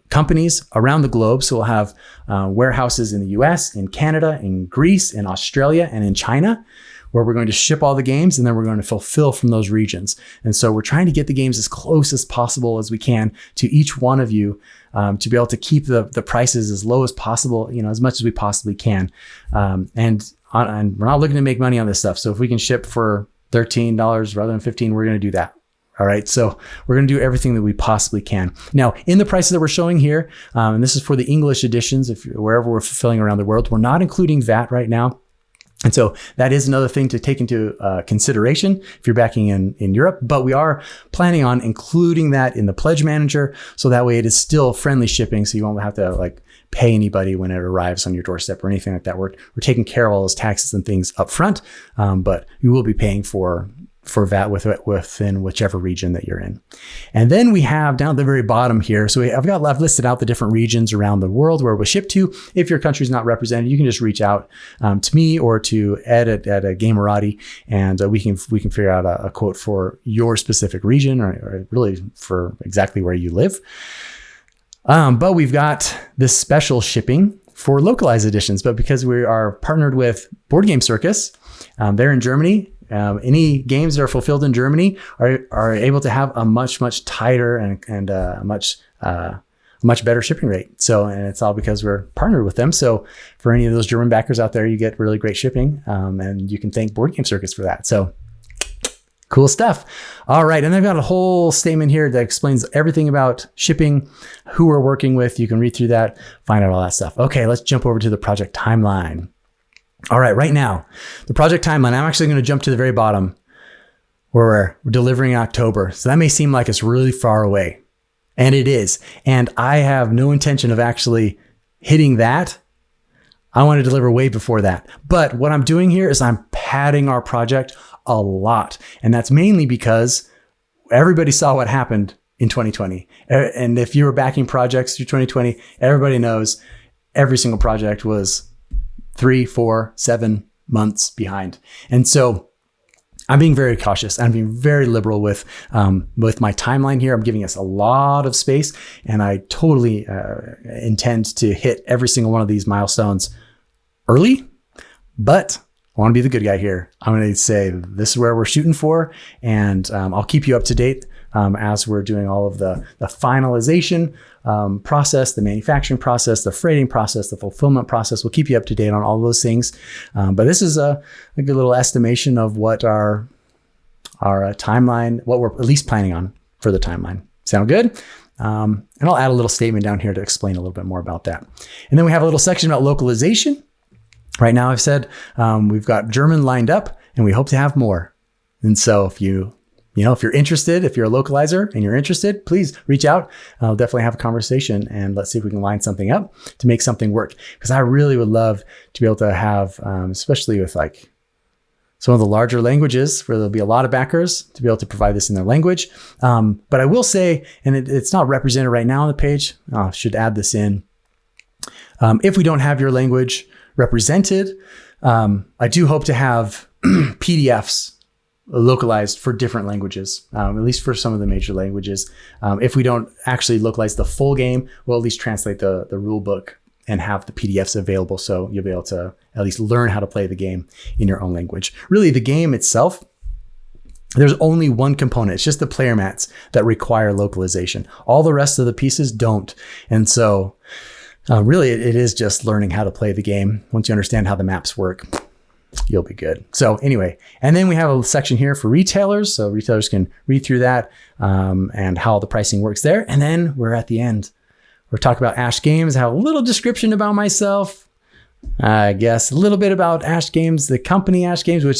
companies around the globe. So we'll have warehouses in the US, in Canada, in Greece, in Australia, and in China, where we're going to ship all the games and then we're going to fulfill from those regions. And so we're trying to get the games as close as possible as we can to each one of you, to be able to keep the prices as low as possible, as much as we possibly can. And we're not looking to make money on this stuff. So if we can ship for $13 rather than $15, we're going to do that. All right. So we're going to do everything that we possibly can. Now, in the prices that we're showing here, and this is for the English editions, wherever we're fulfilling around the world, we're not including VAT right now. And so that is another thing to take into consideration if you're backing in Europe, but we are planning on including that in the pledge manager. So that way it is still friendly shipping. So you won't have to like pay anybody when it arrives on your doorstep or anything like that. We're taking care of all those taxes and things up front, but you will be paying for VAT within whichever region that you're in. And then we have down at the very bottom here. So I've listed out the different regions around the world where we ship to. If your country's not represented, you can just reach out to me or to Ed at Gamerati, and we can figure out a quote for your specific region or really for exactly where you live. But we've got this special shipping for localized editions. But because we are partnered with Board Game Circus, they're in Germany. Any games that are fulfilled in Germany are able to have a much tighter and a much better shipping rate. So, and it's all because we're partnered with them. So for any of those German backers out there, you get really great shipping, and you can thank Board Game Circus for that. So cool stuff. All right. And I've got a whole statement here that explains everything about shipping, who we're working with. You can read through that, find out all that stuff. Okay. Let's jump over to the project timeline. All right. Right now, the project timeline, I'm actually going to jump to the very bottom where we're delivering in October. So that may seem like it's really far away, and it is. And I have no intention of actually hitting that, I want to deliver way before that. But what I'm doing here is I'm padding our project a lot. And that's mainly because everybody saw what happened in 2020. And if you were backing projects through 2020, everybody knows every single project was 3, 4, 7 months behind. And so I'm being very cautious. I'm being very liberal with my timeline here. I'm giving us a lot of space, and I totally intend to hit every single one of these milestones early, but I want to be the good guy here. I'm going to say this is where we're shooting for, and I'll keep you up to date as we're doing all of the finalization process, the manufacturing process, the freighting process, the fulfillment process. We'll keep you up to date on all those things. But this is a good little estimation of what our timeline, what we're at least planning on for the timeline. Sound good? And I'll add a little statement down here to explain a little bit more about that. And then we have a little section about localization. Right now, I've said we've got German lined up, and we hope to have more. And so if you're interested, if you're a localizer and you're interested, please reach out. I'll definitely have a conversation, and let's see if we can line something up to make something work. Because I really would love to be able to have, especially with like some of the larger languages where there'll be a lot of backers, to be able to provide this in their language. But I will say, and it's not represented right now on the page, I should add this in. If we don't have your language represented, I do hope to have PDFs localized for different languages, at least for some of the major languages. If we don't actually localize the full game, we'll at least translate the rule book and have the PDFs available, so you'll be able to at least learn how to play the game in your own language. Really, the game itself, there's only one component. It's just the player mats that require localization. All the rest of the pieces don't. And so really, it is just learning how to play the game. Once you understand how the maps work, you'll be good. So anyway, and then we have a section here for retailers. So retailers can read through that and how the pricing works there. And then we're at the end. We're talking about Aesc Games. I have a little description about myself. I guess a little bit about Aesc Games, the company Aesc Games, which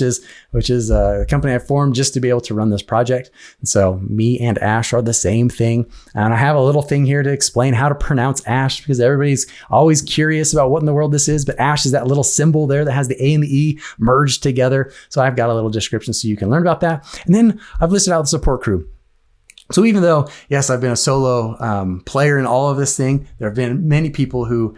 is a company I formed just to be able to run this project. And so me and Ash are the same thing. And I have a little thing here to explain how to pronounce Ash, because everybody's always curious about what in the world this is. But Ash is that little symbol there that has the A and the E merged together. So I've got a little description so you can learn about that. And then I've listed out the support crew. So even though, yes, I've been a solo player in all of this thing, there have been many people who,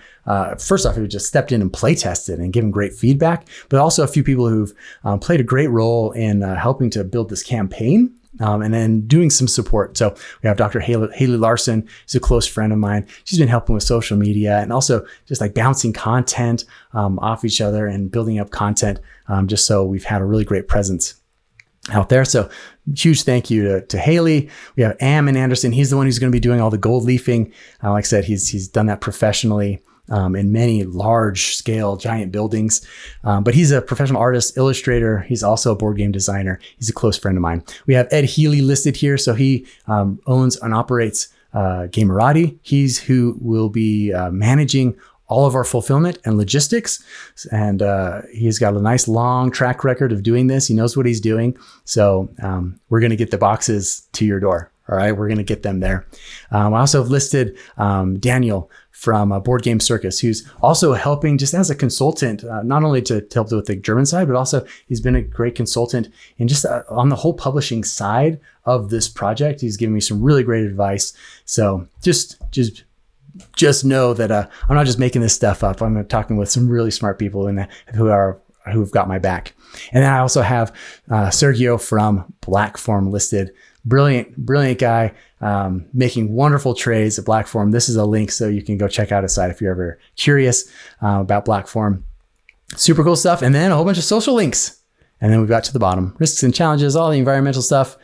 first off, who just stepped in and play tested and given great feedback, but also a few people who've played a great role in helping to build this campaign and then doing some support. So we have Dr. Haley Larson, who's a close friend of mine. She's been helping with social media and also just like bouncing content off each other and building up content, just so we've had a really great presence out there. So huge thank you to Haley. We have Ammon Anderson. He's the one who's going to be doing all the gold leafing. Like I said, he's done that professionally in many large scale giant buildings. But he's a professional artist, illustrator. He's also a board game designer. He's a close friend of mine. We have Ed Healy listed here. So he owns and operates Gamerati. He's who will be managing all of our fulfillment and logistics. And he's got a nice long track record of doing this. He knows what he's doing. So we're going to get the boxes to your door. All right, we're going to get them there. I also have listed Daniel from Board Game Circus, who's also helping just as a consultant, not only to help with the German side, but also he's been a great consultant in just on the whole publishing side of this project. He's given me some really great advice. So just know that I'm not just making this stuff up. I'm talking with some really smart people who've got my back. And then I also have Sergio from Blackform listed. Brilliant guy, making wonderful trays at Blackform. This is a link so you can go check out his site if you're ever curious about Blackform. Super cool stuff. And then a whole bunch of social links. And then we've got to the bottom, risks and challenges, all the environmental stuff.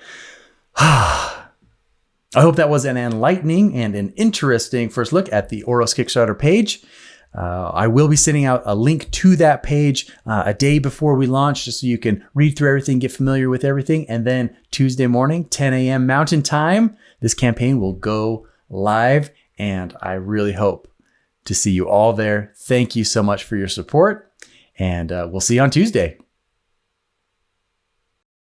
I hope that was an enlightening and an interesting first look at the Oros Kickstarter page. I will be sending out a link to that page a day before we launch, just so you can read through everything, get familiar with everything. And then Tuesday morning, 10 a.m. Mountain Time, this campaign will go live. And I really hope to see you all there. Thank you so much for your support. And we'll see you on Tuesday.